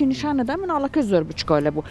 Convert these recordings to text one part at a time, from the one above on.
نیشانە دا مناڵەکە زۆر بچکۆلە بوو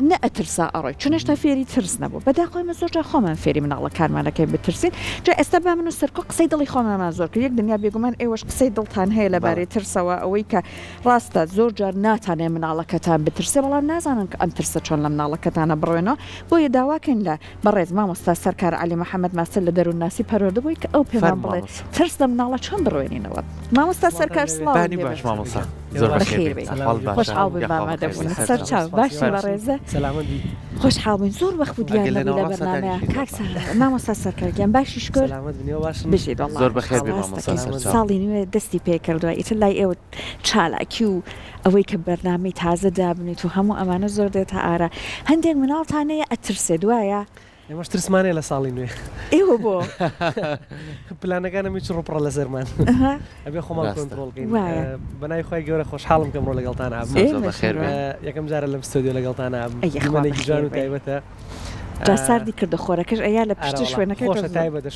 نە ئەترسا ئەڕۆی چونش تا فێری ترس نەبوو بەداخۆی من زۆرجار خۆمان فێری مناڵەکانمانەکەی بترسین جا ئێستا با من و سەرکۆ قسەی دڵی خۆمانمان زۆر کرد یەک دنیا بێگومان ئێوەش قسەی دڵتان هەیە لەبارەی ترسەوە ئەوەی کە ڕاستە زۆرجار ناتانێ مناڵەکەتان بترسێ بەڵام نازانن کە ئەم ترسە چۆن لە مناڵەکەتانە بڕوێنەوە بۆیە داواکەین لە بەڕێز مامۆستا سەرکار عەلی محەممەد ماسل لە دەروونناسی پەروەردەبووی کە ئەو پێمان بڵێ ترس لە مناڵە چۆن بڕوێنینەوە مامۆستا سەرکار سڵاو باش مامۆستا بەخێر بێت خۆشحاڵ بووین بامادەبوونی سەرچاو باشی بەڕێزە خۆشحاڵ بووین زۆر وەخت دیار لەبووی لە بەرنامەیە کاکسە مامۆستا سەرکارگیان باشی شکر بژیت زۆر بەخێر بێ مامۆستا ساڵی نوێ دەستی پێ کردووە ئیتر لای ئێوە چالاکی و ئەوەی کە بەرنامەی تازە دابنیت و هەموو ئەمانە زۆر دێتە ئارە هەندێک مناڵتانەیە ئەترسێ دوایە ئێمەش ترسمانەیە لە ساڵی نوێ ئێوە بۆ پلانەکانە میچ ڕوپڕە لە سەرمان ئەبێ خۆمان کۆنتڕۆڵکەین بەنای خۆی گەورە خۆشحاڵم کەم ڕۆ لەگەڵتان یەکەم جارە لەم ستۆدیۆ لەگەڵتان ئەمانێکی جوان و تایبەتە جا ساردی کردە خۆرەکەش ئەیا لە پشتی شوێنەکەی خۆشە تایبەتە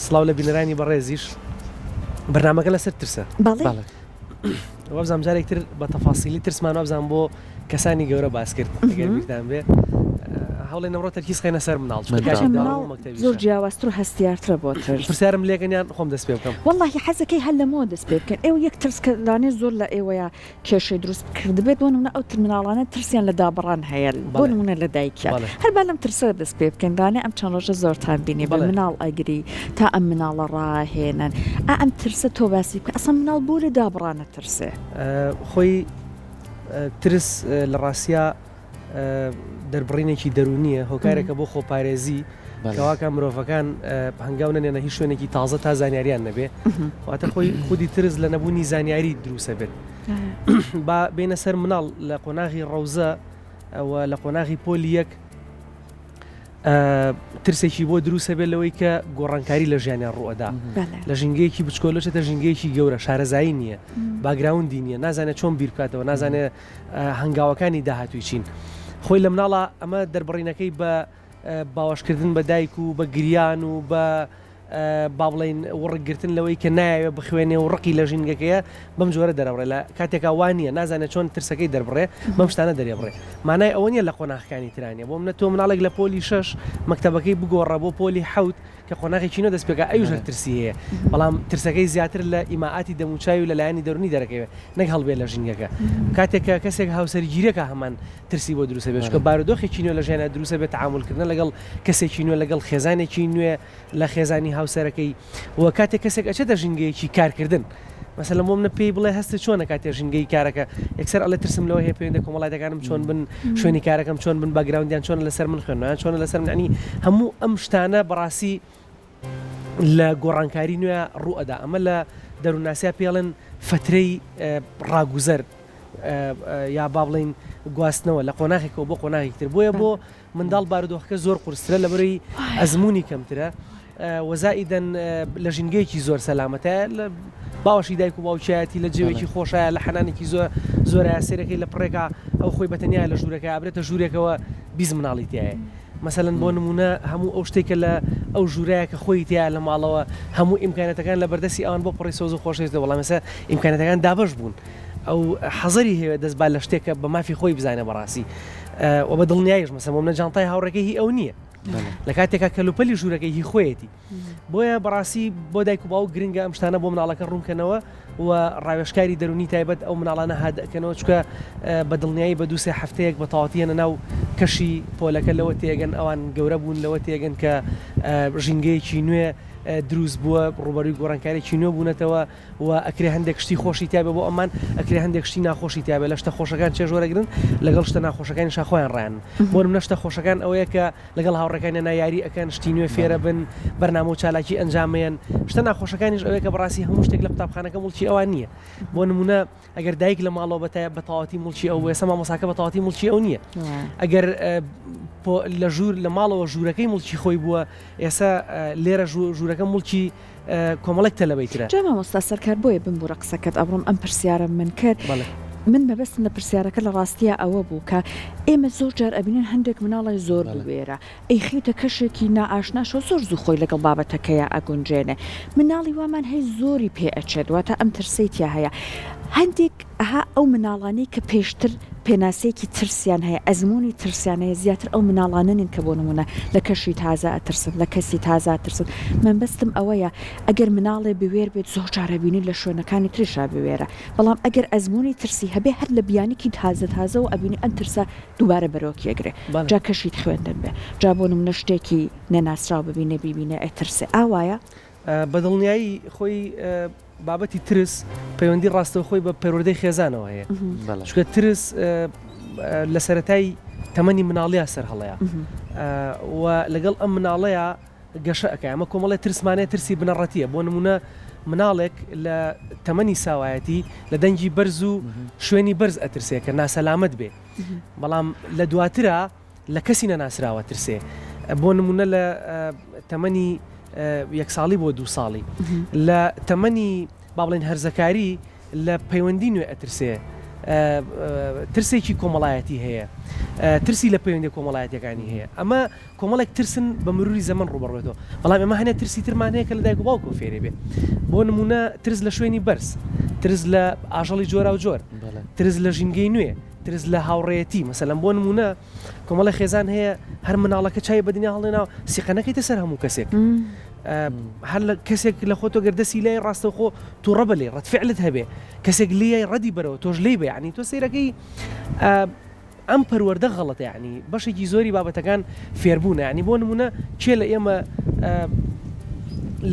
سڵاو لە بینەرانی بەڕێزیش بەرنامەکە لەسەر ترسە وەبزانام جارێکتر بە تەفاسیلی ترسمان وەبزانام بۆ کەسانی گەورە باس کرد ئەگەر بیرتان بێ هەوڵی نەمڕۆ تەرکیز خەینە سەر مناڵ زۆر جیاوازتر و هەستیارترە بۆ ترس پرسیارم لێکەنیان خۆم دەست پێ بکەم وەڵڵاهی حەزەکەی هەر لەمەوە دەست پێ بکەن ئێوە یەک ترس کە دانێ زۆر لە ئێوەیە کێشەی دروست کردبێت بۆ نمونە ئەو مناڵانە ترسیان لە دابڕان هەیە بۆ نمونە لە دایکیان هەر با لەم ترسە دەست پێ بکەن دانێ ئەم چەند ڕۆژە زۆرتان بینی بە مناڵ ئەگری تا ئەم مناڵە ڕاهێنن ئەم ترسە تۆ باسی بکە ئەسڵ مناڵ بۆ لە دابڕانە ترسێ خۆی ترس لە ڕاستیا دەربڕینێکی دەرونیە هۆکارێکە بۆ خۆپارێزی کەواکە مرۆڤەکان هەنگاو نەنێنە هیچ شوێنێکی تازە تا زانیاریان نەبێ واتە خۆی خودی ترس لە نەبوونی زانیاری دروسە بێت با بینە سەر مناڵ لە قۆناغی ڕەوزە ئەوە لە قۆناغی پۆلی یەک ترسێکی بۆ دروسە بێت لەوەی کە گۆڕانکاری لە ژیانیان ڕوئەدا لە ژینگەیەکی بچکۆلەچێتە ژینگەیەکی گەورە شارەزایی نییە باگراوندی نییە نازانێت چۆن بیر بکاتەوە نازانێت هەنگاوەکانی داهاتووی چین خۆی لە مناڵە ئەمە دەربڕینەکەی بە باوەشکردن بە دایک و بە گریان و بە با بڵێن وڕگرتن لەوەی کە نایەوێ بخوێنێ و ڕقی لە ژینگەکەیە بەم جۆرە دەرەبڕێ لە کاتێکا وانە نازانێت چۆن ترسەکەی دەربڕێ بەم شتانە دەرێبڕێ مانای ئەوە نیە لە قۆناغەکانی ترانیە بۆ منە تۆ مناڵێک لە پۆلی 6 مەکتەبەکەی بگۆڕە بۆ پۆلی 7 کە قۆناغێکی نۆ دەست پێکە ئەوژە ترسی هەیە بەڵام ترسەکەی زیاتر لە ئیماعاتی دەموچاوی و لە لایەنی دەرونی دەرەکەوێت نەک هەڵبێ لە ژینگەکە کاتێکە کەسێک هاوسەرگیریەکە هەمان ترسی بۆ دروسە بێت کە بارودۆخێکی نوێ لە ژیانە دروسە بێت تعاملکردن لەگەڵ کەسێکی نوێ لەگەڵ خێزانێکی نوێ لە خێزانی هاوسەرەکەی و کاتێک کەسێک ئەچێتە ژینگەیەکی کارکردن مەسەلەن بۆ منە پێی بڵێ هەست چۆنە کاتێ ژینگەی کارەکە یەکسەر ئەڵێ ترسم لەوە هەیە پەیوەندە کۆمەڵایەتەکانم چۆن بن شوێنی کارەکەم چۆن بن باگراوندیان چۆن لەسەر من خوێنەوەیان چۆن لەسەر من عنی هەموو ئەم شتانە بەڕاستی لە گۆڕانکاری نوێ ڕوئەدا ئەمە لە دەروونناسیا پێڵێن فترەی ڕاگوزەر یا با بڵێن گواستنەوە لە قۆناغێکەوە بۆ قۆناغێکتر بۆیە بۆ منداڵ بارودۆخەکە زۆر قورسرە لەبەرەوەی ئەزمموی کەمترە وەزائیدەن لە ژینگەیەکی زۆر سەلامەتە لە باوەشی دایک و باوکایەتی لە جێوێکی خۆشایە لە حەنانێکی زۆرە سێرەکەی لە پڕێکا ئەو خۆی بەتەنیا لە ژوورەکە ئابرێتە ژوورێکەوە بیز مناڵی تایە مەسەلەن بۆ نمونە هەموو ئەو شتێکە لە ئەو ژوورەیە کە خۆی تیا لە ماڵەوە هەموو ئیمکانەتەکان لە بەردەستی ئەوان بۆ پڕی سۆز و خۆشێتە وەڵام مەسە ئیمکانەتەکان دابەش بوون ئەو حەزەری هەیە دەست با لە شتێکە بە مافی خۆی بزانە بەڕاستی و بە دڵنیایش مەسە بۆ منە جانتای هاوڕێکەی هی ئەو نییە لە کاتێکا کەلوپەلی ژوورەکەی هی خۆیەتی بۆیە بەڕاستی بۆ دایک و باو گرنگە ئەم شتانە بۆ مناڵەکە ڕوونکەنەوە و ڕاوێژکاری دەرونی تایبەت ئەو مناڵانە هادەکەنەوە چکە بە دڵنیایی بە 2-3 هەفتەیەک بە تەواوەتیانە ناو کەشی پۆلەکە لەوە تێگەن ئەوان گەورە بوون لەوە تێگەن کە ژینگەیەکی نوێ دروست بووە ڕوبەروی گۆڕانکارێکی نوێ بوونەتەوە و ئەکرێ هەندێک شتی خۆشی تابێ بۆ ئەمان ئەکرێ هەندێک شتی ناخۆشی تابێت لە شتە خۆشەکان چێژۆرەگرن لەگەڵ شتە ناخۆشەکانی شاخۆیان ڕیان بۆ منە شتە خۆشەکان ئەوەیە کە لەگەڵ هاوڕێکانی نایاری ئەکەن شتی نوێ فێرە بن بەرنامە و چالاکی ئەنجامەیەن شتە ناخۆشەکانیش ئەوەیە کە بەڕاستی هەموو شتێک لە قوتابخانەکە مڵکی ئەوان نییە بۆ نمونە ئەگەر دایک لە ماڵەوە بە تەواوەتی مڵکی ئەو ێستا مامۆساکە بە تەواوەتی مڵکی ئەو نییە ئەگەر لە ژوور لە ماڵەوە ژوورەکەی مڵکی خۆی بووە ئێستا لێرە ژوورەکە مڵکی کۆمەڵێک تەلەبەیترە جا مامۆستا سەرکار بۆیە بمبوورە قسەکەت ئەبڕۆم ئەم پرسیارە من کرد من مەبەستم لە پرسیارەکە لە ڕاستیە ئەوە بوو کە ئێمە زۆر جار ئەبینن هەندێک مناڵی زۆر بوێرە ئەی خیتە کەشێکی نائاشناشەوە زۆر زوو خۆی لەگەڵ بابەتەکەیە ئەگونجێنێ مناڵی وامان هەیە زۆری پێ ئەچێت واتە ئەم ترسەی تیا هەیە هەندێک ئەو مناڵانەی کە پێشتر پێناسەیەکی ترسیان هەیە ئەزمموی ترسیانەیە زیاتر ئەو مناڵانن کە بۆ نمونە لە کەشی تازە ئەترسن لە کەسی تازە ترسن من بەستم ئەوەیە ئەگەر مناڵێ بوێر بێت زۆر جارەبینی لە شوێنەکانی ترشا بوێرە بەڵام ئەگەر ئەزمموی ترسی هەبێ هەر لە بیانێکی تازە و ئەبینی ئەم ترسە دووبارە بەرەوەکیەگرێ جا کەشیت خوێندن بێ جا بۆ نمونە شتێکی نەناسراو ببینێ بیبینە ئەترسێ ئاوایە بەدڵنیایی خۆی بابەتی ترس پەیوەندی ڕاستەوە خۆی بە پەروەردەی خێزانەوە هەیە چکە ترس لە سەرەتای تەمەنی مناڵەیە سەر هەڵەیە و لەگەڵ ئەم مناڵەیە گەشە ئەەکە ئەمە کۆمەڵی ترسمانەیە ترسی بنەڕەتیە بۆ نمونە مناڵێک لە تەمەنی ساوایەتی لە دەنگی بەرز و شوێنی بەرز ئەترسێ کە ناسەلامەت بێ بەڵام لە دواترە لە کەسی نەناسراوە ترسێ بۆ نمونە لە تەمەنی 1 ساڵی بۆ 2 ساڵی لە تەمەنی با بڵێن هەرزەکاری لە پەیوەندی نوێ ئەترسێ ترسێکی کۆمەڵایەتی هەیە ترسی لە پەیوەندی کۆمەڵایەتەکانی هەیە ئەمە کۆمەڵێک ترسن بە مروری زەمن ڕوبەڕێتەوە بەڵام ئەمە هەنێ ترسی ترمان هەیە کە لە دایک و باوکۆ فێرێ بێ بۆ نمونە ترس لە شوێنی بەرز ترس لە ئاژەڵی جۆرا و جۆر ترس لە ژینگەی نوێ ترس لە هاوڕێتی مەسەلەن بۆ نمونە کۆمەڵی خێزان هەیە هەر مناڵەکە چای بەدنیا هەڵێناوە سیقەنەکەیتە سەر هەموو کەسێک هەر لە کەسێک لە خۆتۆ گەردەسی لای ڕاستەوخۆ تو ڕەبە لێ ڕەتفعلت هەبێ کەسێک لیای ڕەدی بەرەوە تۆش لێ بە یعنی تۆ سەیرەکەی ئەم پەروەردە غەڵەتە یعنی بەشێکی زۆری بابەتەکان فێربوونە ینی بۆ نمونە کێ لە ئێمە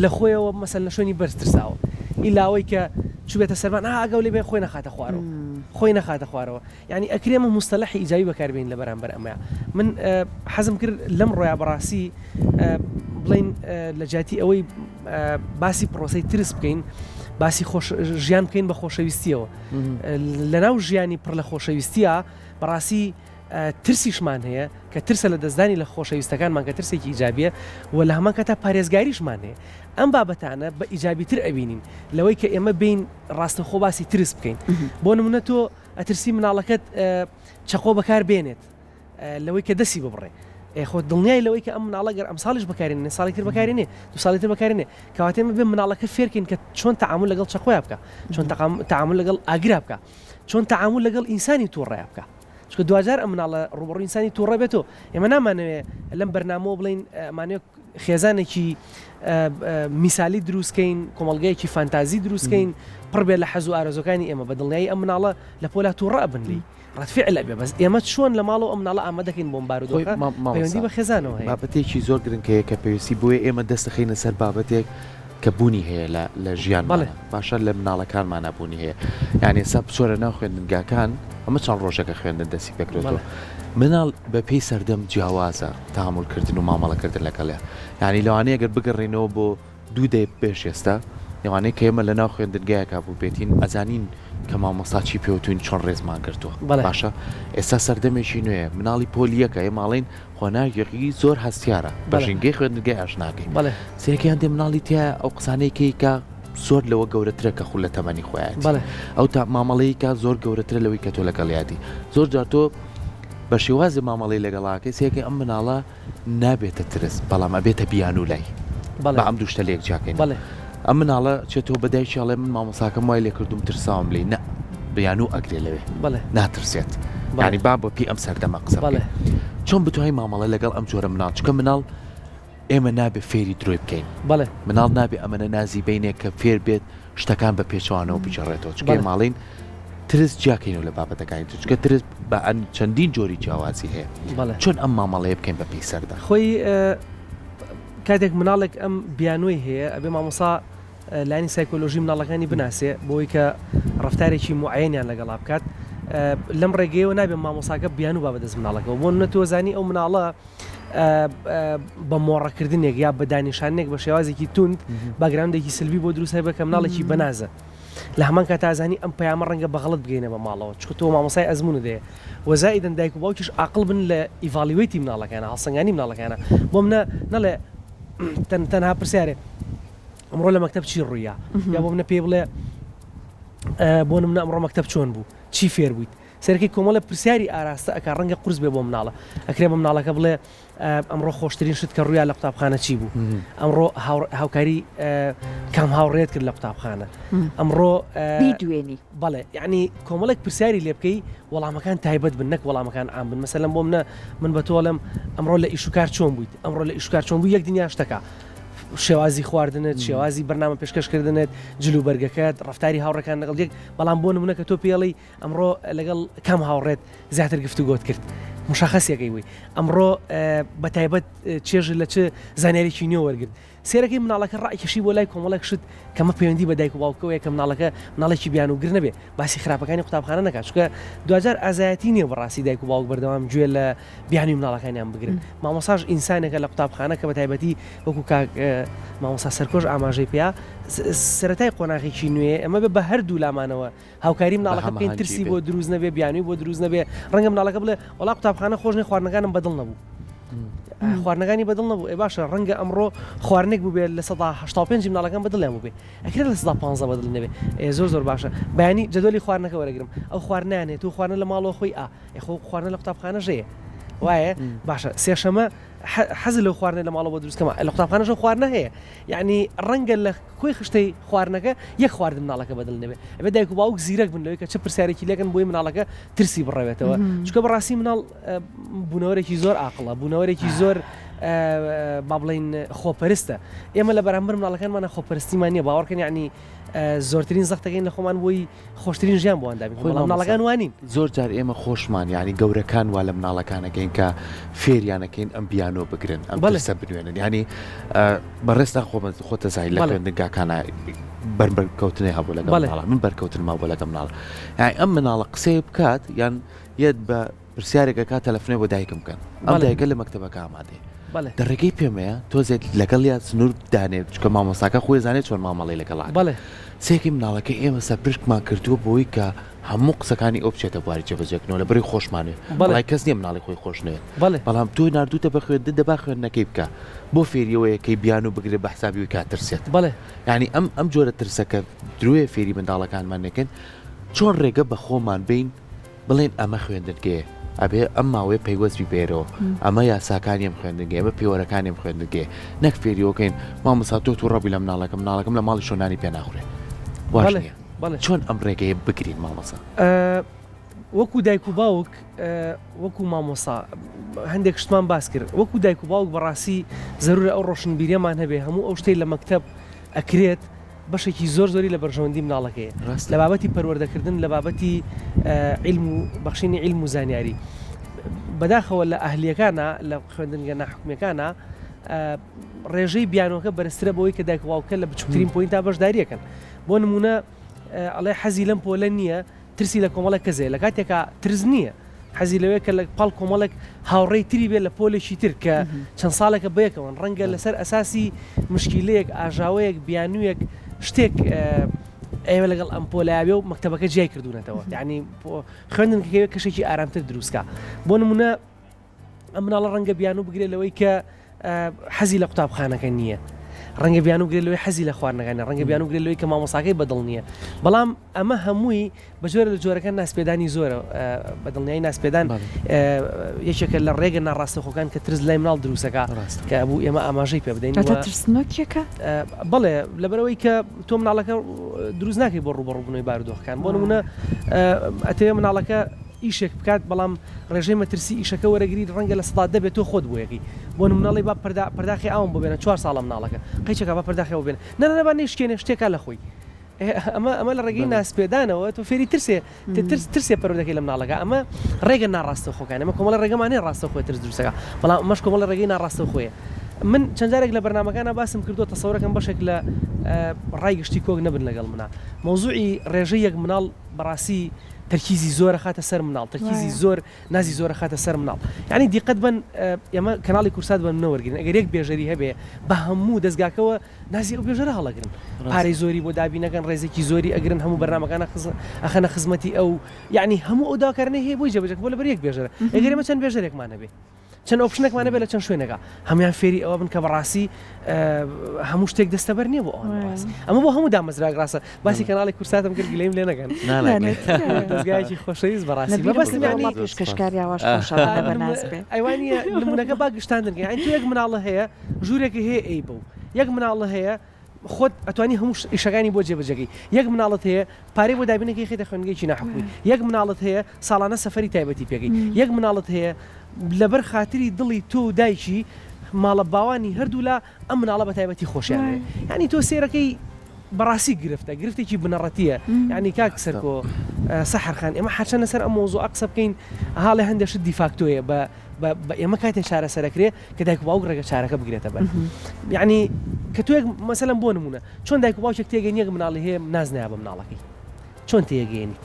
لە خۆیەوە مەسەل لە شوێنی بەرز ترساوە ئیلاوەی کە چوبێتە سەرمان ئەگەڵ لێ بێ خۆی نەخاتە خوارەوە خۆی نەخاتە خوارەوە یعنی ئەکرێمە مستەلەحی ئیجابی بەکاربێن لە بەرامبەر ئەمە من حەزم کرد لەم ڕۆیا بەڕاستی بڵین لە جاتی ئەوەی باسی پرۆسەی ترس بکەین باسی ژیان بکەین بە خۆشەویستیەوە لەناو ژیانی پڕ لە خۆشەویستیە بەڕاستی ترسیشمان هەیە کە ترسە لە دەستدانی لە خۆشەویستەکانمان کە ترسێکی ئیجابیە و لە هەمان کەتا پارێزگاریشمان هەیە ئەم بابەتانە بە ئیجابیتر ئەبینین لەوەی کە ئێمە بین ڕاستەخۆ باسی ترس بکەین بۆ نمونە تۆ ئەترسی مناڵەکەت چەقۆ بەکار بێنێت لەوەی کە دەسی ببڕێ خۆ دڵنیای لەوەی کە ئەم مناڵەگەر ئەم ساڵیش بەکارێنێ ساڵی تر بەکارێنێ دو ساڵی تر بەکارێنێ کەواتێمە بێ مناڵەکە فێرکەین کە چۆن تەعامل لەگەڵ چەقۆیە بکە چۆن تەعامل لەگەڵ ئاگرا بکە چۆن تەعامل لەگەڵ ئینسانی تووڕێ بکە چکە دوجار ئەم مناڵە ڕوبەڕووی ئینسانی تووڕێ بێتەوە ئێمە نامانەوێت لەم بەرنامەوە بڵین ئەمانوێت خێزانێکی میسالی دروستکەین کۆمەڵگەیەکی فانتازی دروستکەین پڕ بێت لە حەز و ئارەزۆکانی ئێمە بە دڵنیایی ئەم مناڵە لە پۆلا تووڕە بنلی ڕەتفعل ئەبێ بەس ئێمە چۆن لە ماڵەوە ئەم مناڵە ئامادە دەکەین بۆم بارودۆخە پەیوەندی بە خێزانەوە هەیە بابەتێکی زۆر گرنگەیە کە پێویستی بۆیە ئێمە دەستەخینە سەر بابەتێک کە بوونی هەیە لە ژیان باشە لە مناڵەکانمان نەبوونی هەیە یعنی سەب سۆرە ناو خوێندنگاکان ئەمە چەند ڕۆژەکە خوێندن دەستی پێکرێتەوە مناڵ بە پێی سەردەم جیاوازە تامولکردن و مامەڵەکردن لەگەڵێ یعنی لەوانەیە گەر بگەڕێنەوە بۆ 2 دێ پێش ئێستا لەوانەیە کە ئێمە لە ناو خوێندنگایەکە بوو بێتین ئەزانین کە مامۆستاچی پێوتوین چۆن ڕێزمان کردووە باشە ئێستا سەردەمێکی نوێ مناڵی پۆلیەکە ئێ ماڵین خۆناگەڕی زۆر هەستیارە بەژینگەی خوێندنگای ئاشناکەی سێکیان دێ مناڵی تیا ئەو قسانەیەکەی کە زۆر لەوە گەورەترە کە خول لە تەمەنی خۆیان ئەو تا مامەڵەیەکە زۆر گەورەترە لەوەی کە تۆ لەگەڵیاتی زۆر جار تۆ بە شێوازی مامەڵی لەگەڵاکەی سێکی ئەم مناڵە نابێتە ترس بەڵام ئەبێتە بیان و لای بە ئەم دوشتە لێک جاکەین ئەم مناڵە چێتەوە بەدایکیاڵێ من مامۆساکەم وای لێ کردوم ترساوم لێ نە بیان و ئەگرێ لەوێ ناترسێت ینی با بۆ پێی ئەم سەردەمە قسە چۆن بتوانین مامەڵە لەگەڵ ئەم جۆرە مناڵ چکە مناڵ ئێمە نابێ فێری درۆی بکەین مناڵ نابێ ئەمەە نازی بینێک کە فێر بێت شتەکان بە پێچوانەوە بجێڕێتەوە چکە ماڵین ترس جاکەینەوە لە بابەتەکانی چکە ترس بە چەندین جۆری جیاوازی هەیە چۆن ئەم مامەڵەیە بکەین بە پێی سەردا خۆی کاتێک مناڵێک ئەم بیانۆی هەیە ئەبێ مامۆسا لانی سایکۆلۆژی مناڵەکانی بناسێ بۆی کە ڕفتارێکی معەنیان لەگەڵا بکات لەم ڕێگەیەوە نابێ مامۆساکە بیان و بابەدەست مناڵەکەەوە بۆ نەتۆزانی ئەو مناڵە بە مۆڕەکردنێک یا بە دانیشانێک بە شێوازێکی تونند باگراندێکی سلبی بۆ دروستای بکە مناڵێکی بەنازە لە هەمان کە تازانی ئەم پەیامە ڕەنگە بەغڵت بگەینە بە ماڵەوە چکە تۆ مامۆسای ئەزمونە دەیە وەزایدەن دایک و باوکیش عاقڵ بن لە ئیڤالیوێتی مناڵەکانە هەڵسەنگانی مناڵەکانە بۆ منە نەڵێ تەنها پرسیارێ ئەمڕۆ لە مەکتەب چی ڕوویە یا بۆ منە پێ بڵێ بۆ منە ئەمڕۆ مەکتەب چۆن بوو چی فێر بوویت سەرکی کۆمەڵە پرسیاری ئاراستە ئەکا ڕەنگە قورس بێ بۆ مناڵە ئەکرێ بە مناڵەکە بڵێ ئەمڕۆ خۆشترین شت کە ڕوویا لە قوتابخانە چی بوو ئەمڕۆ هاوکاری کام هاوڕێت کرد لە قوتابخانە ئەمڕۆ بیدوێنی بەڵێ یعنی کۆمەڵێک پرسیاری لێ بکەی وەڵامەکان تایبەت بن نەک وەڵامەکان عام بن مەسەلەن بۆ منە من بە تۆڵم ئەمڕۆ لە ئیشوکار چۆن بوویت ئەمڕۆ لە ئیشوکار چۆن بوو یەک دنیا شتەکە شێوازی خواردنت شێوازی بەرنامە پێشکەشکردنت جلوبەرگەکەت ڕفتاری هاوڕەکان لەگەڵ یەک بەڵام بۆ نمونە کە تۆ پێڵی ئەمڕۆ لەگەڵ کەم هاوڕێت زیاتر گفتوگۆت کرد مشخصیەکەی وی ئەمڕۆ بە تایبەت چێژ لە چ زانیاریی نوێ وەرگرت سێرەکەی مناڵەکە ڕائکەشی بۆ لای کۆمەڵێک شت کەمە پەیوەندی بە دایک و باوکەوەیە کە مناڵێکی بیان و گر نەبێ باسی خراپەکانی قوتابخانە نەکات چونکە دوجار ئازایەتی نییە بەڕاستی دایک و باوک بەردەوام گوێ لە بیانی مناڵەکانیان بگرن مامۆساژ ئینسانێکە لە قوتابخانە کە بە تایبەتی وەکو مامۆستا سەرکۆژ ئاماژەی پێیا سەرەتای قۆناغێکی نوێ ئەمە بە هەردوو لامانەوە هاوکاری مناڵەکە بکەین ترسی بۆ دروست نەبێ بیانوی بۆ دروست نەبێ ڕەنگە مناڵەکە بڵێ وڵا قوتابخانە خۆشنی خواردنەکانم بەدڵ نەبوو خواردنەکانی بەدڵ نەبوو ئێ باشە ڕەنگە ئەمڕۆ خواردنێک بوو بێت لە 185 مناڵەکان بەدڵیان بوو بێ ئەکرێت لە 115 بەدڵ نەبێ زۆر باشە بەیانی جەدۆلی خواردنەکە وەرەگرم ئەو خواردنانێت و خواردنە لە ماڵەوە خۆی خۆ خواردنە لە قوتابخانە ژەیە وایە باشە سێشەمە حەزل لە خواردنە لە ماڵەوە دروستکەمە لە قوتابخانەژە خواردنە هەیە یعنی ڕەنگە لە کوی خشتەی خواردنەکە یەک خواردن مناڵەکە بەدڵ نەبێ ئەبێ دایک و باوک زیرەک بن لەوەی کە چه پرسیارێکی لێکن بۆی مناڵەکە ترسی بڕەوێتەوە چونکە بەڕاستی مناڵ بوونەوەرێکی زۆر عاقڵە بوونەوەرێکی زۆر با بڵین خۆپەرستە ئێمە لە بەرامبەر مناڵەکانمانە خۆپەرستیمان نییە باوەڕکەن یعنی زۆرترین زەختەکەین لە خۆمان بۆی خۆشترین ژیان بۆ ئەندامین مناڵەکان وانین زۆر جار ئێمە خۆشمان یعنی گەورەکان وا لە مناڵەکانەکەین کە فێریانەکەین ئەم بیانۆ بگرن ئەم بەلەسە بنوێنن ینی بەڕێستا خۆتە زای لە خوێندنگاکانە بەرکەوتنی هەبوو لەگەڵ مناڵە من بەرکەوتن ما بۆ لەگەڵ مناڵ یعنی ئەم مناڵە قسەی بکات یان یەت بە پرسیارێکە کات تەلەفۆنێ بۆ دایکم بکەن ئەم دایکە لە مەکتەبەکە ئامادەیە دەڕێگەی پێمەیە تۆزێت لەگەڵ یا سنوور دانێت چکە مامۆستاکە خۆی زانێت چۆن مامەڵی لەگەڵ سێکی مناڵەکە ئێمە سەرپشکمان کردووە بۆی کە هەموو قسەکانی ئەو بچێتە بواری جێبەجێکردنەوە لە بەری خۆشمانێ بەڵای کەس نییە مناڵی خۆی خۆشنێت بەڵام تۆ نردوتە بە خوێندن دەبا خوێندنەکەی بکە بۆ فێریەوەیەکەی بیان و بگرێت بە حسابی وی کاترسێت ینی ئەم جۆرە ترسەکە درۆیە فێری منداڵەکانمان نەکەن چۆن ڕێگە بە خۆمان بین بڵێن ئەمە خوێندنگەیە ئەبێ ئەم ماوەیە پەیوەزی بێرەوە ئەمە یاساکانیم خوێندنگێ ئەمە پێوەرەکانیم خوێندنگێ نەک فێریەوەکەین مامۆستا تۆ ڕەبی لە مناڵەکەم لە ماڵی شۆنانی پێ ناخورێ واش نییە چۆن ئەم ڕێگەیە بگرین مامۆستا وەکو دایک و باوک وەکو مامۆسا هەندێک شتمان باس کرد وەکو دایک و باوک بەڕاستی زەرورە ئەو ڕۆشنبیریەمان هەبێ هەموو ئەو شتەی لە مەکتەب ئەکرێت بەشێکی زۆری لە بەرژەوەندی مناڵەکەیە لە بابەتی پەروەردەکردن لە بابەتی علم و بەخشینی علم و زانیاری بەداخەوە لە ئەهلیەکانە لە خوێندنگە ناحکومیەکانە ڕێژەی بیانەوەکە بەرزترە بەوەی کە دایک و باوکە لە بچووترین پۆینتا بەشداریەکەن بۆ نمونە ئەڵێ حەزی لەم پۆلە نییە ترسی لە کۆمەڵێک کەزێ لە کاتێکە ترس نییە حەزی لەوەیە کە لە پاڵ کۆمەڵێک هاوڕێی تری بێت لە پۆلێکی تر کە چەند ساڵێکە بەیەکەوەن ڕەنگە لەسەر ئەساسی مشکیلەیەک ئاژاوەیەک بیانوویەک شتێک ئێوە لەگەڵ ئەم پۆلایاوێ و مەکتەبەکە جیای کردوونەتەوە یعنی خوێندنکەوێ کەشێکی ئارامتر دروستکە بۆ نمونە ئەم مناڵە ڕەنگە بیانوو بگرێت لەوەی کە حەزی لە قوتابخانەکە نییە ڕەنگە بیانوو بگرێت لەوەی حەزی لە خواردنەکانە ڕەنگە بیانوو بگرێت لەوەی کە مامۆستاکەی بەدڵ نییە بەڵام ئەمە هەمووی بە جۆرە لە جۆرەکان ناسپێدانی زۆرە بەدڵنیایی ناسپێدان یەکێکە لە ڕێگە ناڕاستەخۆکان کە ترس لای مناڵ دروستەکە کە بوو ئێمە ئاماژەی پێ بدەین ترسنۆکێکە بەڵێ لەبەرەوەی کە تۆ مناڵەکە دروست ناکەی بۆ ڕوبەڕووبوونەوەی بارودۆخەکان بۆ نمونە ئەتەوێ مناڵەکە ئیشێک بکات بەڵام ڕێژەی مەترسی ئیشەکە وەرەگری ڕەنگە لە سەدا دەبێت تۆ خۆت بۆیەکی بۆ مناڵی با پەرداخی ئاوم ببێنە 4 ساڵە مناڵەکە قەیچەکە با پەرداخیەوە بێنە نەنەبا نێشکێنێ شتێکا لە خۆی ئەمە لە ڕێگەی ناسپێدانەوە تۆ فێری ترسێ پەروەردەکەی لە مناڵەکە ئەمە ڕێگە ناڕاستەخۆکان ئەمە کۆمەڵە ڕێگەمانەیە ڕاستەخۆی ترس دروستەکە بەڵام ئەمەش کۆمەڵە ڕێگەی ناڕاستەخۆیە من چەند جارێک لە بەرنامەکانە باسم کردو تەسەورەکەم بەشێک لە ڕای گشتی کۆک نەبن لەگەڵ منە مۆزوعی ڕێژەی یەک مناڵ بەڕاستی ترکیزی زۆرە خاتە سەر مناڵ ترکیزی زۆر نازی زۆرە خاتە سەر مناڵ یعنی دیقەت بن ئێمە کەناڵی کورسات بن نەوەرگین ئەگەر یەک بێژەری هەبێ بە هەموو دەستگاکەوە نازی ئەو بێژەرە هەڵەگرن پارەی زۆری بۆ دابینەکەن ڕێزێکی زۆری ئەگرن هەموو بەرنامەکانە ئەخەنە خزمەتی ئەو یعنی هەموو ئەو داکارنەی هەیە بۆی جێبەجێ بۆ لەبەر یەک بێژەرە ئەگەر ئێمە چەند بێژەرێکمان هەبێ چەند ئۆپشنێکمانە بێت لە چەند شوێنەکە هەمویان فێری ئەوە بن کە بەڕاستی هەموو شتێک دەستەبەر نییە بۆ ئەوان ئەمە بۆ هەموو دامەزراک ڕاستە باسی کەناڵی کورساتم کرد گلەیم لێ نەگەن دەستگایکی خۆشەویست بەڕاستی بەبەستم یعنی پێشکەشکاری ئاواش بەناز بێ ئەیوانە نمونەکە با گشتاندن کە تو یەک مناڵە هەیە ژوورێکی هەیە ئەی بوو یەک مناڵە هەیە خۆت ئەتوانی هەموو ئیشەکانی بۆ جێبەجێگەی یەک مناڵت هەیە پارەی بۆ دابینەکەی خێتە خوێندگەیکی ناحکومی یەک مناڵت هەیە ساڵانە سەفەری تایبەتی پێگەی یەک مناڵت هەیە لەبەر خاتری دڵی تۆ و دایکی ماڵە باوانی هەردوو لە ئەم مناڵە بە تایبەتی خۆشیان ینی تۆ سێرەکەی بەڕاستی گرفتێکی بنەڕەتیە ینی کاک سەرکۆ سەحرخان ئێمە حەچەنە سەر ئەم مۆزوع قسە بکەین هاڵێ هەندێکشت دیفاکتۆیە بە ئێمە کاتێک چارەسەرەکرێ کە دایک و باوک ڕێگە چارەکە بگرێتە بەر یعنی کە تۆ مەسەلەن بۆ نمونە چۆن دایک و باوکێک تێگەین یەک مناڵی هەیە نازنایە بە مناڵەکەی چۆن تێگەێنیت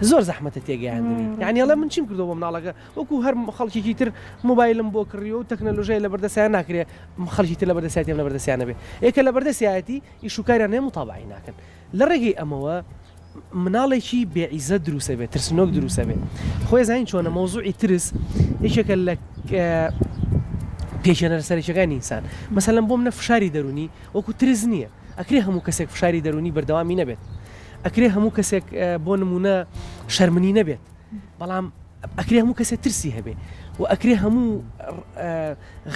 زۆر زەحمەتە تێگەیاندنی یعنی ئەڵێ من چیم کردەوە بە مناڵەکە وەکو هەر خەڵکێکی تر مۆبایلم بۆ کڕیەوە و تەکنەلۆژیای لە بەردەسیان ناکرێ خەڵکی تر لە بەردەسیاتیم لە بەردەسیانە بێ ئێکە لە بەردەسیایەتی ئیشوکاریان هەیە متابعی ناکەن لە ڕێگەی ئەمەوە مناڵێکی بێعیزە دروسە بێت ترسنۆک دروسە بێت خۆی زانین چۆنە مەوزوعی ترس یەکێکە لە پێشێنەرە سەرچەکانی ئینسان مەسەلەن بۆ منە فشاری دەرونی وەکو ترس نییە ئەکرێ هەموو کەسێک فشاری دەرونی بەردەوامی نەبێت ئەکرێ هەموو کەسێک بۆ نمونە شەرمنی نەبێت بەڵام ئەکرێ هەموو کەسێک ترسی هەبێ و ئەکرێ هەموو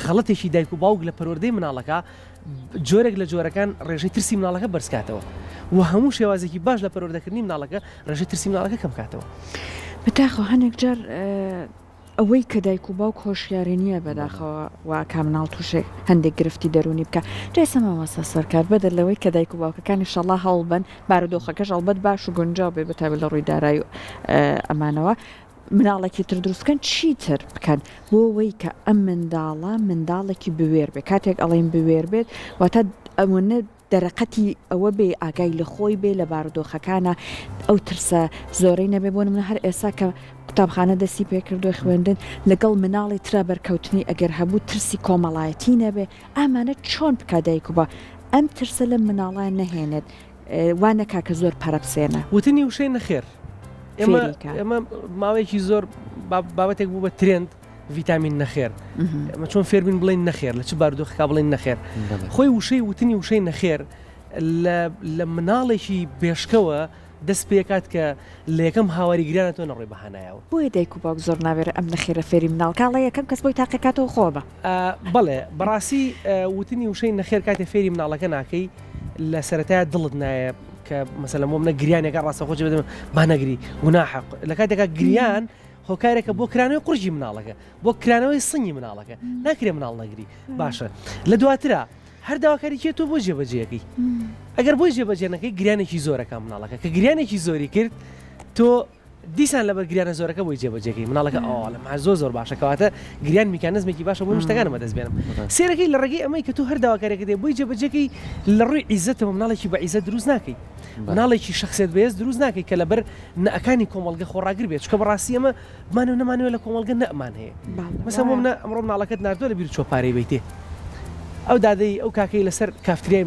غەڵەتێکی دایک و باوک لە پەروەردەی مناڵەکە جۆرێک لە جۆرەکان ڕێژەی ترسی مناڵەکە بەرزکاتەوە و هەموو شێوازێکی باش لە پەروەردەکردنی مناڵەکە ڕێژەی ترسی مناڵەکە کەم کاتەوە بەتاخۆ هەنێک جار ئەوەی کە دایک و باوک هۆشیاری نییە بەداخەوە و کامناڵ تووشێ هەندێک گرفتی دەرونی بکە جایسەمەوەسە سەرکار بەدە لەوەی کە دایک و باوکەکانی شەڵا هەڵبن بارودۆخەکەش ئەڵبەت باش و گونجاو بێ بەتابێت لە ڕووی دارایی ئەمانەوە مناڵێکی تر دروستکەن چیتر بکەن بۆ ئەوەی کە ئەم منداڵێکی بوێر بێت کاتێک ئەڵێن بوێر بێت واتە ئەوەنە دەرەقەتی ئەوە بێ ئاگای لە خۆی بێ لە بارودۆخەکانە ئەو ترسە زۆرەی نەبێ بۆ منە هەر ئێستا کە قوتابخانە دەستی پێکردو خوێندن لەگەڵ مناڵی ترە بەرکەوتنی ئەگەر هەبوو ترسی کۆمەڵایەتی نەبێ ئامانە چۆن بکە دایک و بە ئەم ترسە لە مناڵان نەهێنێت وانە کاکە زۆر پەرە بسێنە وتنی وشەی نەخێر ئێمە ماوەیەکی زۆر بابەتێک بوو بە ترند ڤیتامین نەخێر ئەمە چۆن فێربین بڵین نەخێر لە چ بارودۆخەکە بڵین نەخێر خۆی وشەی وتنی وشەی نەخێر لە مناڵێکی بێشکەوە دەست پێکات کە لە یەکەم هاواریگرانە تۆ نەڕۆی بەهانایەوە بۆیە دایک و باوک زۆر ناوێرە ئەم نەخێرە فێری مناڵکاڵە یەکەم کەس بۆی تاقیکاتەوە خۆ بە بەڵێ بەڕاستی وتنی وشەی نەخێر کاتێ فێری مناڵەکە ناکەی لە سەرەتایە دڵت نایە کە مەسەلەن بۆ منە گریانێکە ڕاستە خۆی بدەم با نەگری گوناحق لە کاتێکە گریان هۆکارێکە بۆ کرانەوەی قورجی مناڵەکە بۆ کرانەوەی سنگی مناڵەکە ناکرێ مناڵ نەگری باشە لە دواترە هەر داواکاری چێت تۆ بۆ جێبەجێەکەی ئەگەر بۆی جێبەجێنەکەی گریانێکی زۆرەکە مناڵەکە کە گریانێکی زۆری کرد تۆ دیسان لەبەر گریانە زۆرەکە بۆی جێبەجێەکەی مناڵەکە لە زۆر باشەکەواتە گریان میکانزمێکی باشە بۆ شتەکانمە دەستبێنم سێرەکەی لە ڕێگەی ئەمەی کە تۆ هەر داواکارێکە دێ بۆی جێبەجێەکەی لە ڕووی عیزەتەوە مناڵێکی بە عیزەت دروست ناکەی مناڵێکی شخصێت بەهێز دروست ناکەی کە لەبەر نەکانی کۆمەڵگە خۆڕاگر بێت چکە بەڕاستی ئەمە مانەوە نەمانوێت لە کۆمەڵگە نەمان هەیە مەسەڵەن بۆ منە ئەمڕۆ مناڵەکەت ناردووە لە بیر چۆ پارەی بیتێ ئەو دادەی ئەو کاکەی لەسەر کافتریای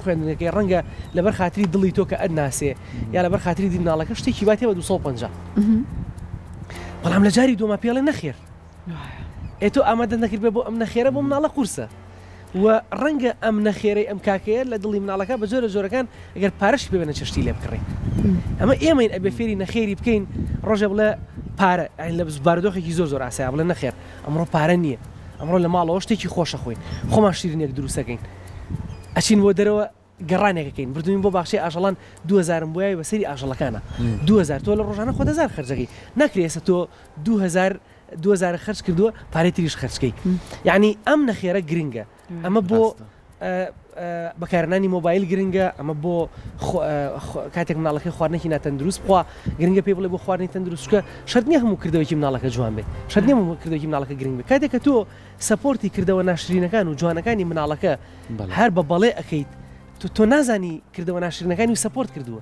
خوێندنەکەی ڕەنگە لەبەر خاتری دڵی تۆ کە ئەناسێ یا لەبەر خاتری دی مناڵەکە شتێکی باتێەوە 250 بەڵام لە جاری دووەمە پێڵێ نەخێر تۆ ئامادە نەکرد بێ بۆ ئەم نەخێرە بۆ مناڵە قورسە و ڕەنگە ئەم نەخێرەی ئەم کاکەیە لە دڵی مناڵەکە بە جۆرە جۆرەکان ئەگەر پارەش ببێنە چشتی لێ بکڕین ئەمە ئێمەین ئەبێ فێری نەخێری بکەین ڕۆژە بڵێ پارە لە بارودۆخێکی زۆر ئاسایە بڵێ نەخێر ئەمڕۆ پارە نییە ئەمڕۆ لە ماڵەوە شتێکی خۆشە خۆین خۆمان شیرینێک دروستەکەین ئەچین بۆ دەرەوە گەڕانێکەکەین بردوین بۆ باخشەی ئاژەڵان 2000 بۆیای بەسەری ئاژەڵەکانە 2000 تۆ لە ڕۆژانە خۆ 1000 خەرجەکەی ناکرێسە تۆ 2000 خەرج کردووە پارەی تریش خەرجکەی یعنی ئەم نەخێرە گرنگە ئەمە بۆ بەکارهێنانی مۆبایل گرنگە ئەمە بۆ کاتێک مناڵەکەی خواردنێکی ناتەندروست بخوا گرنگە پێ بڵێ بۆ خواردنی تەندروستکە شەرت نییە هەموو کردەوەی مناڵەکە جوان بێت شەرت نییە هەموو کردەوەی مناڵەکە گرنگ بێت کاتێک کە تۆ سەپۆرتی کردەوە ناشرینەکان و جوانەکانی مناڵەکە هەر بە بەڵێ ئەەکەیت تۆ نازانی کردەوە ناشرینەکانی و سەپۆرت کردووە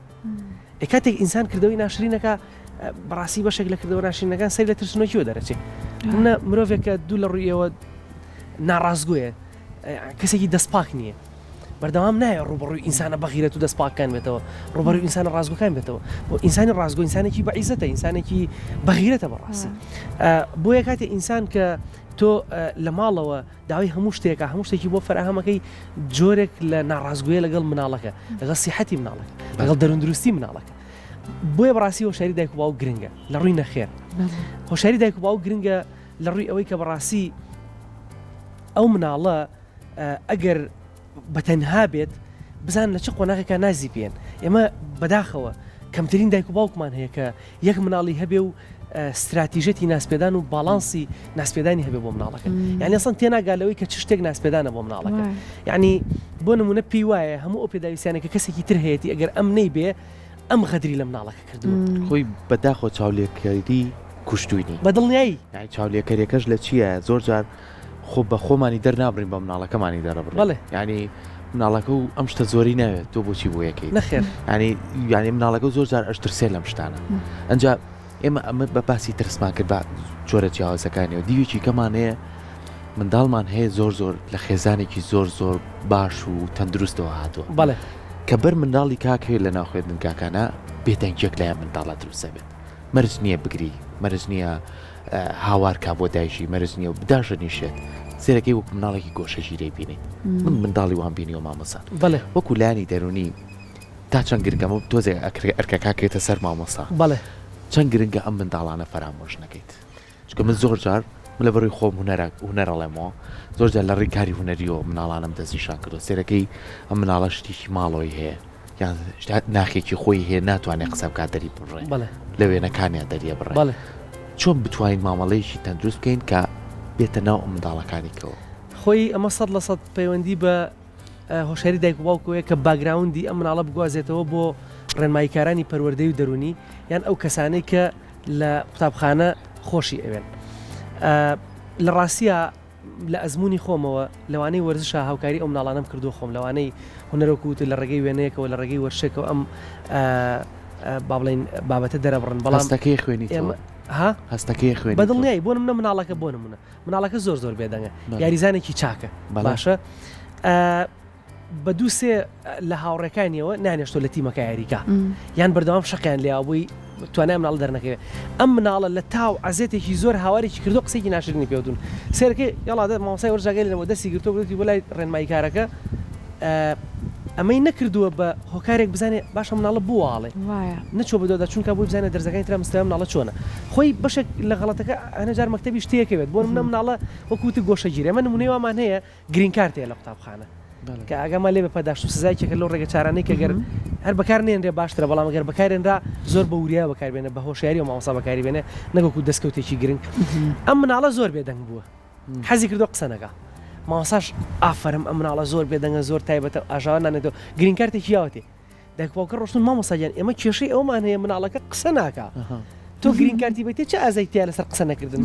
کاتێک ئینسان کردەوەی ناشرینەکە بەڕاستی بەشێک لە کردەوە ناشرینەکان سەر لە ترسنۆکیەوە دەرەچێت منە مرۆڤێکە دوو لە ڕوویەوە ناڕازگوۆیە کەسێکی دەستپاک نییە بەردەوام نایە ڕوبڕووی ئینسانە بەغیرەت و دەستپاکان بێتەوە ڕوبەروی ئینسانە ڕازگۆکان بێتەوە بۆ ئینسانی ڕازگۆ ئینسانێکی بەعیزەتە ئینسانێکی بەغیرەتە بەڕاستی بۆیە کاتێ ئینسان کە تۆ لە ماڵەوە داوای هەموو شتێکی بۆ فەرهەمەکەی جۆرێک لە ناڕازگوۆیە لەگەڵ مناڵەکە لەگەڵ سیحەتی مناڵەکە لەگەڵ دەروندروستی مناڵەکە بۆیە بەڕاستی هۆشیاری دایک و باوک گرنگە لە ڕووی نەخێر هۆشیاری دایک و باوک گرنگە لە ڕووی ئەوەی کە بەڕاستی ئەو مناڵە ئەگەر بەتەنها بێت بزان لە چ قۆناغێکە نازی پێن ئێمە بەداخەوە کەمترین دایک و باوکمان هەیە کە یەک مناڵی هەبێ و استراتیژەتی ناسپێدان و باڵانسی ناسپێدانی هەبێ بۆ مناڵەکە یعنی ئەسڵەن تێناگالەوەی کە چ شتێک ناسپێدانە بۆ مناڵەکە یعنی بۆ نمونە پێی وایە هەموو ئەو پێداویستیانێکە کەسێکی تر هەیەی ئەگەر ئەم نەیبێ ئەم غەدری لە مناڵەکە کردووە خۆی بەداخۆ چاولێکەری کوشتوینی بەدڵنیایی یعنی چاولێکەریەکەش لە چییە زۆر جار خۆ بە خۆمانی دەرنابڕین بە مناڵەکەمانی دەرەبڕین بەڵێ یعنی مناڵەکە و ئەم شتە زۆری ناوێت تۆ بۆچی بۆ یەکەی نەخێر ینی مناڵەکە زۆر جار ئەشترسێ لەم شتانە ئەنجا ئێمە ئەمە بە باسی ترسمان کرد بە جۆرە جیاوازەکانیەوە دیوێکی کەمانەیە منداڵمان هەیە زۆر لە خێزانێکی زۆر باش و تەندروستەوە هاتووە بەڵێ کە بەر منداڵی کاکەوێت لە ناو خوێندنگاکانە بێدەنگێک لایەن منداڵە دروستە بێت مەرج نییە بگری مەرج نییە هاوار کا بۆ دایشی مەرج نییە و بداژە نیشێت سێرەکەی وەکو مناڵێکی گۆشەگیرەی بینی من منداڵی وان بینی و مامۆسا بەڵێ وەکو لایانی دەرونی تا چەند گرنگەمە تۆزێ ئەرکە کاکێتە سەر مامۆسا بەڵێ چەند گرنگە ئەم منداڵانە فەرامۆژ نەکەیت چکە من زۆر جار من لە بەڕووی خۆم هونەرەڵێمەوە زۆر جار لە ڕێکاری هونەریەوە مناڵانم دەستنیشان کردو سێرەکەی ئەم مناڵە شتێکی ماڵەوەی هەیە یان ناخێکی خۆی هەیە ناتوانێت قسە بکات دەری بڕێ لە وێنەکانیان دەریە بڕێ چۆن بتوانین مامەڵەیەکی تەندروست بکەین کە بێتە ناو ئەم منداڵەکانیکەوە خۆی ئەمە 100% پەیوەندی بە هۆشیاری دایک و باوکەوەیە کە باگراوندی ئەم مناڵە بگوازێتەوە بۆ ڕێنماییکارانی پەروەردەی و دەرونی یان ئەو کەسانەی کە لە قوتابخانە خۆشی ئەوێن لە ڕاستیە لە ئەزمموی خۆمەوە لەوانەی وەرزشە هاوکاری ئەو مناڵانم کردو خۆم لەوانەی هوەرەکووت لە ڕێگەی وێنەیەکەوە لە ڕێگەی وەرشێکەوە ئەم با بڵین بابەتە دەرەبڕن بەڵام هەستەکەی خوێنی ها هەستەکەی خوێن بەدڵنیایی بۆ منە مناڵەکە بۆ نمونە مناڵەکە زۆر بێدەنگە یاریزانێکی چاکە باشە بە دووسێ لە هاوڕێکانیەوە نانێشتۆ لە تیمەکە یاریکە یان بەردەوام شەقیان لێبووی توانای مناڵ دەرنەکەوێت ئەم مناڵە لە تاو عزێتێکی زۆر هاوارێکی کردو قسێکی ناشرنی پێوتون سێرەکەی یاڵا مامۆسای وەرجاگەی لەوە دەستی گرتۆ بڵێتی بۆ لای ڕێنماییکارەکە ئەمەی نەکردووە بە هۆکارێک بزانێ باشە مناڵە بواڵێ نەچۆ بەدۆدا چونکە بۆی بزانێت دەرزەکانی ترا مستەوە مناڵە چۆنە خۆی بەشێک لە غەڵەتەکە هەنەجار مەکتەبی شتەیەکەوێت بۆ منە مناڵە وەکووتی گۆشەگیرە ئەمە نمونەی وامان هەیە گرین کارتەیە لە قوتابخانە کە ئاگامان لێ بە پەداشت و سزایکێکە لەو ڕێگە چارانەی کە گەر هەر بەکارنێنرێ باشترە بەڵام گەر بەکارێنرا زۆر بە وریای بەکاربێنە بە هۆشیاری و مامۆستا بەکاری بێنێ نەگەکو دەستکەوتێکی گرنگ ئەم مناڵە زۆر بێدەنگ بووە حەزی کردو قسە نەکا مامۆستاش ئافرم ئەم مناڵە زۆر بێدەنگە زۆر تایبەتە ئاژاوە نانێتەوە گرین کارتێکی یاوەتێ دایکباوکە ڕۆشتون مامۆستاجان ئێمە کێشەی ئەومان هەیە مناڵەکە قسە ناکا تۆ گرین کارتی بێتێ چه ئازایتیا لەسەر قسە نەکردن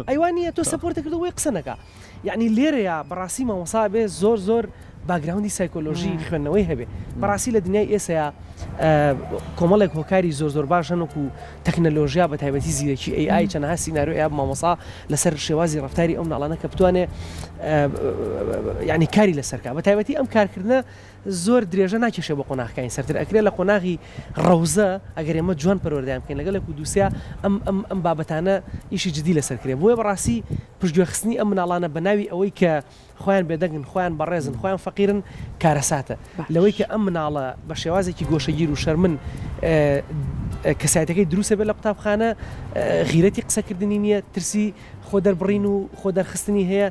ئەیوانە تۆ سەپۆرتە کردو وی قسە نەکا یعنی لێرەیە بەڕاستی مامۆستا بێ زۆر باگراوندی سایکۆلۆژی خوێندنەوەی هەبێ بەڕاستی لە دنیای ئێسەیە کۆمەڵێک هۆکاری زۆر باشن وەکو تەکنەلۆژیا بە تایبەتی زیرەکی AI چەندەها سیناریۆ مامۆستا لەسەر شێوازی ڕفتاری ئەو مناڵانە کە بتوانێ یعنی کاری لەسەرکە بە تایبەتی ئەم کارکردنە زۆر درێژە ناکێشێ بە قۆناغەکانی سەرتر ئەکرێت لە قۆناغی ڕەوزە ئەگەر ئێمە جوان پەروەردەیان بکەین لەگەڵ دووسیا ئەم بابەتانە ئیشی جدی لەسەرکرێت بۆیە بەڕاستی پشتگوێخستنی ئەم مناڵانە بە ناوی ئەوەی کە خۆیان بێدەنگن خۆیان بەڕێزن خۆیان فەقیرن کارەساتە لەوەی کە ئەم مناڵە بە شێوازێکی گۆشەگیر و شەرمن کەسایەتەکەی دروستە بێت لە قوتابخانە غیرەتی قسەکردنی نییە ترسی خۆ دەربڕین و خۆ دەرخستنی هەیە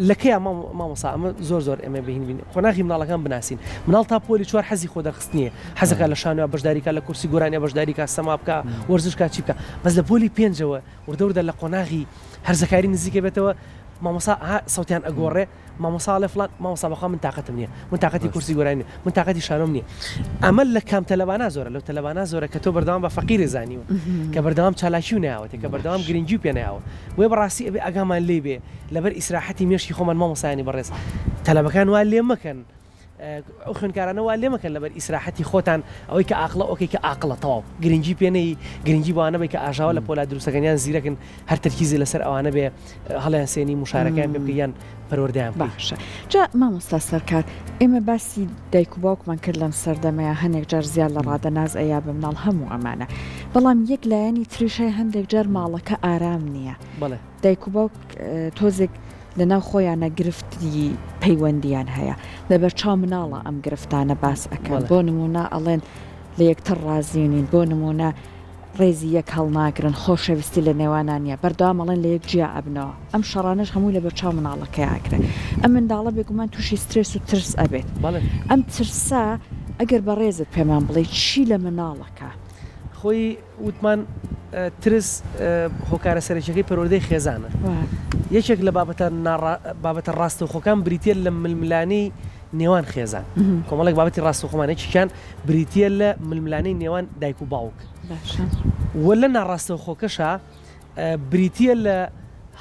لەکەیە مامۆستا ئەمە زۆر ئێمە بهین قۆناغی مناڵەکان بناسین مناڵ تا پۆلی 4 حەزی خۆ دەرخستنیە حەزەکە لە شانوە بەشداریکە لە کورسی گۆرانیە بەشداریکە سەما بکە وەرزشکە چی بکە بەس لە پۆلی 5ەوە وردەوردە لە قۆناغی هەرزەکاری نزیکە بێتەوە مامۆستا سەوتیان ئەگۆڕێ مامۆستا لە فلان مامۆستا بەخوا من تااقەتم نییە من تااقەتی کورسی گۆرانی من تااقەتی شانۆم نییە ئەمە لە کام تەلەبانە زۆرە لەو تەلەبانە زۆرە کە تۆ بەردەوام بە فەقیرە زانیوە کە بەردەوام چالاکی و ناوەتێ کە بەردەوام گرنگی و پێ ناوە وێ بەڕاستی ئەبێ ئەگامان لێ بێ لەبەر ئیسراحەتی مێشکی خۆمان مامۆسایانی بەڕێز تەلەبەکان وا لێ مەکەن ئەو خوێنکارانەوە لێمەکەن لەبەر ئیسراحەتی خۆتان ئەوەی کە ئاقلە ئۆکەی کە ئاقلە تەواو گرنگی پێنەی گرنگی بۆوانە بێ کە ئاژاوە لە پۆلا دروستەکەنیان زیرەکن هەر تەرکیزی لەسەر ئەوانە بێ هەڵیان سێنی مشارەکەیان بێ بکەیان پەروەردەیان باشە جا مامۆستا سەرکار ئێمە باسی دایک و باوکمان کرد لەم سەردەمەیە هەندێک جار زیاد لە ڕادەناز ئەیا بە مناڵ هەموو ئەمانە بەڵام یەک لایەنی تریشای هەندێک جار ماڵەکە ئارام نییە دایک و باوک تۆزێک لەناو خۆیانە گرفتی پەیوەندیان هەیە لەبەر چاو مناڵە ئەم گرفتانە باس ئەەکەن بۆ نمونە ئەڵێن لە یەکتر ڕازیێنین بۆ نمونە ڕێزی یەک هەڵناگرن خۆشەویستی لە نێوانانیە بەردەوام ئەڵێن لە یەک جیا ئەبنەوە ئەم شەڕانش هەمووی لەبەر چاو مناڵەکە ئاگرن ئەم منداڵە بێگومان تووشی سترێس و ترس ئەبێت ئەم ترسا ئەگەر بە ڕێزت پێمان بڵێ چی لە مناڵەکە خۆی وتمان ترس هۆکارە سەرچەکەی پەروەردەی خێزانە یەکێک لە بابەتە ڕاستەوخۆکان بریتە لە ململانەی نێوان خێزان کۆمەڵێک بابەتی ڕاستەوخۆمانێکیان بریتە لە ململانەی نێوان دایک و باوک وە لە ناڕاستەوخۆکەشە بریتە لە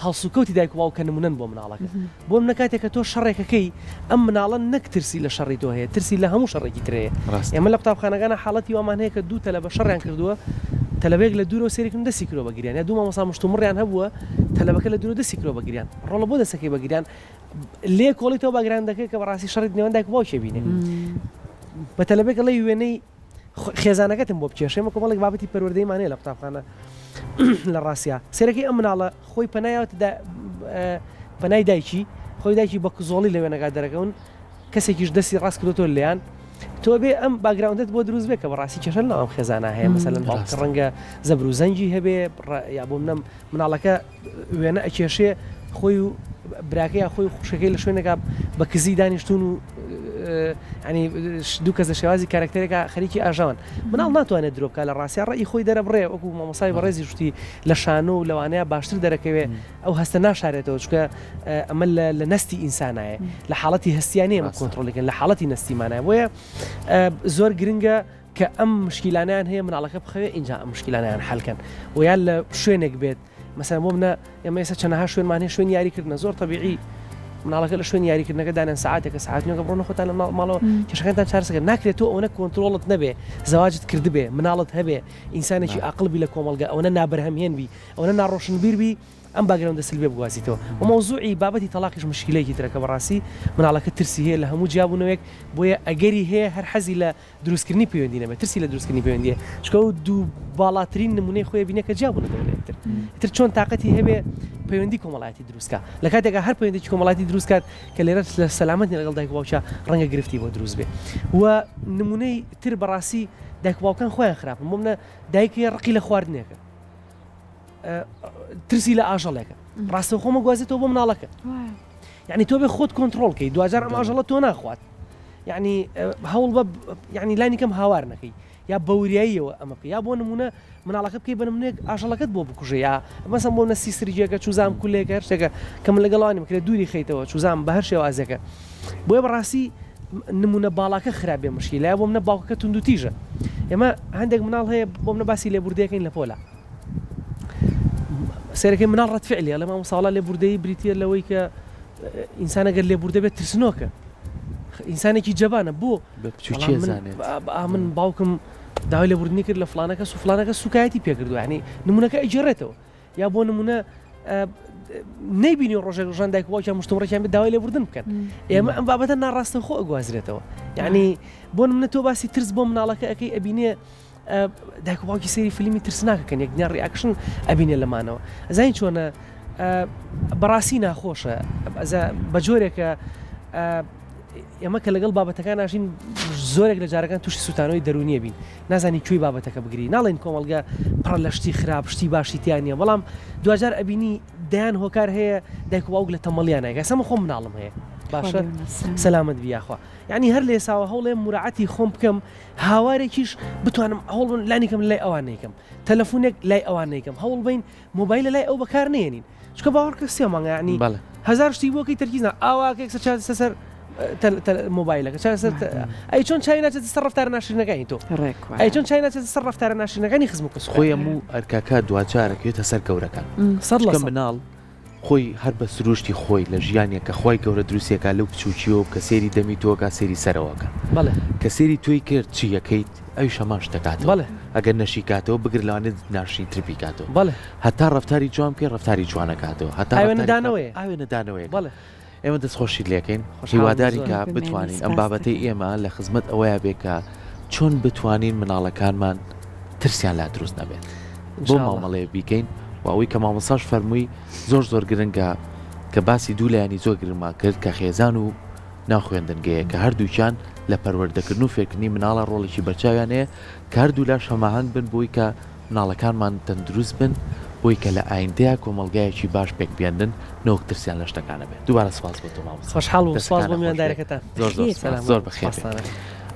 هەڵسوکەوتی دایک و باوکە نمونن بۆ مناڵەکە بۆ منە کاتێککە تۆ شەڕێکەکەی ئەم مناڵە نەک ترسی لە شەڕی تۆ هەیە ترسی لە هەموو شەڕێکی ترەیە ئێمە لە قوتابخانەکانە حاڵەتی وامان هەیە کە دوو تەلە بە شەڕیان کردووە تەلەبێک لە دوورەوە سێریکردن دەستی کرۆ بەگیریان یا دوو مامۆستا مشتومڕیان هەبووە تەلەبەکە لە دوورە دەستی کرۆ بەگیریان ڕۆڵە بۆ دەسەکەی بەگیریان لێ کۆڵی تۆ باگران دەکەی کە بەڕاستی شەڕی نێوان دایک و باوکێ بینێ بە تەلەبێک لە وێنەی خێزانەکەتم بۆ بچێشێمە کۆمەڵێک بابەتی پەروەردەیمانەیە لە قوتابخانە لە ڕاستیا سێرەکەی ئەم مناڵە خۆی پەنای دایکی خۆی دایکی بە کزۆڵی لە وێنەکە دەرەکەون کەسێکیش دەستی ڕاست کردۆ لێیان تۆ بێ ئەم باگراوندت بۆ دروست بێ کە بەڕاستی کێشە لە ئەم خێزانە هەیە مەسەلەن باوکە ڕەنگە زەبر و زەنجی هەبێ یا بۆ منە مناڵەکە وێنە ئەکێشێ خۆی و براکەی یا خۆی خوشەکەی لە شوێنێکا بە کزی دانیشتون و ینی دوو کەس لە شێوازی کارکتەرێکە خەریکی ئاژاون مناڵ ناتوانێت درۆبکە لە ڕاستیا ڕێی خۆی دەرەبڕێ وەکو مامۆسای بەڕێزی شتی لە شانۆ و لەوانەیە باشتر دەرەکەوێ ئەو هەستە ناشارێتەوە چکە ئەمە لە نستی ئینسانایە لە حاڵەتی هەستیانەیە ئەمە کۆنتڕۆلەکەن لە حاڵەتی نستیمانایە بۆیە زۆر گرنگە کە ئەم مشکیلانیان هەیە مناڵەکە بخەوێ اینجا ئەم مشکیلانیان حەلکەن و یان لە شوێنێک بێت مەسەلەن بۆ منە ئێمە ئێستا چەندەها شوێنمان هەیە شوێن یاریکردنە زۆر طبیعی مناڵەکە لە شوێن یاریکردنەکە دانێن ساعاتێکە ساعتنەکە بڕۆنە خۆتان لە ماڵەوە کێشەکانتان چارەسەکە ناکرێت تۆ ئەوەنە کۆنتترۆڵت نەبێ زەواجت کردبێ مناڵت هەبێ ئینسانێکی عاقڵبی لە کۆمەلگە ئەوەنە نابەرهەمهێنبی ئەوەنە ناڕۆشنبیربی ئەم باگراوندە سلبێ بگوازیتەوە و مەوزوعی بابەتی تەلاقیش مشکلەیەکی ترەکە بەڕاستی مناڵەکە ترسی هەیە لە هەموو جیابوونەوەیەک بۆیە ئەگەری هەیە هەر حەزی لە دروستکردنی پەیوەندی نەبێت ترسی لە دروستکردنی پەیوەندیە چکە و دوو باڵاترین نمونەی خۆی بینە کە جیابوونەوەیەتر ئیتر چۆن تااقەتی هەبێ پەیوەندی کۆمەڵایەتی دروستکە لە کاتێکە هەر پەیوەندی کۆمەڵایەتی دروستکات کە لێرە لە سەلامەتی لەگەڵ دایک و باوکە ڕەنگە گرفتی بۆ دروست بێ و نمونەی تر بەڕاستی دایک و باوکان خۆیان خراپن بۆ منە دایکی ڕقی لە خواردنێکە ترسی لە ئاژەڵێکە ڕاستە خۆمە گوازێتەوە بۆ مناڵەکە یعنی تۆ بێ خۆت کۆنتترۆلکەی دوجار ئەم ئاژەڵە تۆ ناخوات یعنی هەوڵ بە ینی لانی کەم هاوار نەکەی یا بەوریاییەوە ئەمە یا بۆ نمونە مناڵەکە بکەی بە نمونەیەک ئاژەڵەکەت بۆ بکوژە یا مەسەن بۆ نەسی سرجێکە چوزام کولێکە هەر شتێکە کەم لەگەڵوانی بکرێت دووری خەیتەوە چوزام بە هەر شێوازێکە بۆیە بەڕاستی نمونە باڵاکە خراپێ مشکیلە بۆ منە باوکەکە توند و تیژە ئێمە هەندێک مناڵ هەیە بۆ منە باسی لێبوردەکەین لە پۆلا سێرەکەی مناڵ ڕەتفعلی لە مامۆساڵا لێبوردەیی بریتە لەوەی کە ئینسانەگەر لێبوردە بێت ترسنۆکە ئینسانێکی جەبانە بۆ من باوکم داوای لێبوردنی کرد لە فلانەکە و فلانەکە سوکایەتی پێکردو ینی نمونونەکە ئیجێڕێتەوە یا بۆ نمونە نەیبینی ڕۆژێک ژان دایک و باوکیان مشتومڕێکیان بێت داوای لێبوردن بکەن ئێمە ئەم بابەتە ناڕاستە خۆ ئەگوازرێتەوە یعنی بۆ نمونە تۆ باسی ترس بۆ مناڵەکە ئەەکەی ئەبینێ دایک و باوکی سەیری فیلمی ترسناکەکەن یەکدیان ڕیاکشن ئەبینێ لەمانەوە ئەزانین چۆنە بەڕاستی ناخۆشە بە جۆرێکە ئێمە کە لەگەڵ بابەتەکان ناشین زۆرێک لە جارەکان تووشی سوتانەوەی دەرونیە بین نازانی کوێی بابەتەکە بگری ناڵێن کۆمەلگە پڕ لە شتی خراپ شتی باشیتیان نیە بەڵام دوجار ئەبینی دەیان هۆکار هەیە دایک و باوک لە تەمەڵیانەکە سەمە خۆم مناڵم هەیە باشە سەلامت بیاخوا یعنی هەر لێساوە هەوڵێم مراعەتی خۆم بکەم هاوارێکیش بتوانم هەوڵ لانیکەم لای ئەوانەیەکەم تەلەفۆنێک لای ئەوانەیەکەم هەوڵ بین مۆبایلە لای ئەو بەکار نێنین چکە باوەڕکە سێ مانگە یعنی هەزار شتی بۆکەی تەرکیزنا ئاواکێک سەر مۆبایلەکە ئەی چۆن چای ناچێت سەر ڕەفتارە ناشرینەکانی تۆ ئەی چۆن چای ناچێت سەر ڕەفتارە ناشرینەکانی خزم و کەس خۆی هەموو ئەرکاکە دوجارەکەوێتە سەر گەورەکان سەر لە مناڵ خۆی هەر بە سروشتی خۆی لە ژیانە کە خۆی گەورە دروستێکا لەو بچووکیەوە کە سێری دەمی تۆکە سێری سەرەوەکە کە سێری توی کرد چی یەکەیت ئەوی شەمان شتەکاتەوە ئەگەر نەشی کاتەوە بگر لەوانێت ناشی ترپی کاتەوە هەتا ڕفتاری جوان کە ڕفتاری جوانەکاتەوە هەتا نەدانەوەی ئێمە دەستخۆشی لێکەین هیواداری کە بتوانین ئەم بابەتی ئێمە لە خزمەت ئەوەیە بێکە چۆن بتوانین مناڵەکانمان ترسیان لا دروست نەبێت بۆ مامەڵەیە بیکەین و ئەوەی کە مامەساش فەرمووی زۆر گرنگە کە باسی دوو لایانی زۆر گرما کرد کە خێزان و ناخوێندنگەیە کە هەردووچیان لە پەروەردەکردن و فێرکردنی مناڵە ڕۆڵێکی بەرچاویانەیە کە هەردوو لاش هەماهنگ بن بۆی کە مناڵەکانمان تەندروست بن بۆی کە لە ئایندەیە کۆمەڵگایەکی باش پێک بێندن نەوەک ترسیان لە شتەکانە بێت دووبارە سپاس بۆ تۆ مامۆستا خۆشحاڵ و سپاس بۆ میواندارەکەتان زۆر بەخێر